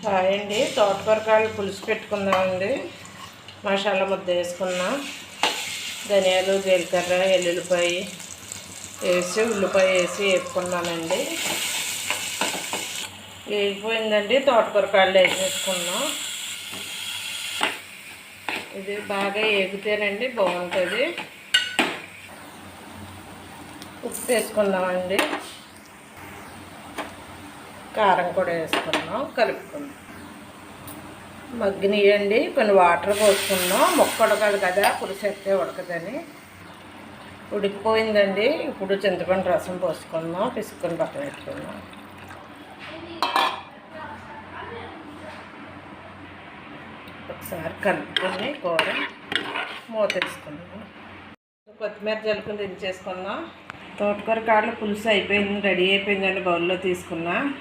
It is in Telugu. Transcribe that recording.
హాయ్ అండి. తోటకూరకాయలు పులుసు పెట్టుకుందామండి. మసాలా ముద్ద వేసుకున్నాం. ధనియాలు, జీలకర్ర, ఎల్లుల్లిపాయ వేసి ఉల్లిపాయ వేసి వేపుకున్నానండి. వేగిపోయిందండి. తోటకూరకాయలు వేసేసుకున్నాం. ఇది బాగా వేగితేనండి బాగుంటుంది. ఉప్పు వేసుకుందామండి. కారం కూడా వేసుకున్నాం. కలుపుకుందాం. మగ్గినీయండి. కొన్ని వాటర్ పోసుకున్నాం. మొక్క ఉడకాలి కదా, పులుసు ఎత్తే ఉడకదని. ఉడికిపోయిందండి. ఇప్పుడు చింతపండు రసం పోసుకున్నాం. పిసుకొని పక్కన పెట్టుకున్నాం. ఒకసారి కలుపుకొని కూర మూత వేసుకున్నాం. కొత్తిమీర జలుపుని దించేసుకున్నాం. తోటకూర కాడలు పులుసు అయిపోయింది, రెడీ అయిపోయిందండి. బౌల్లో తీసుకున్నా.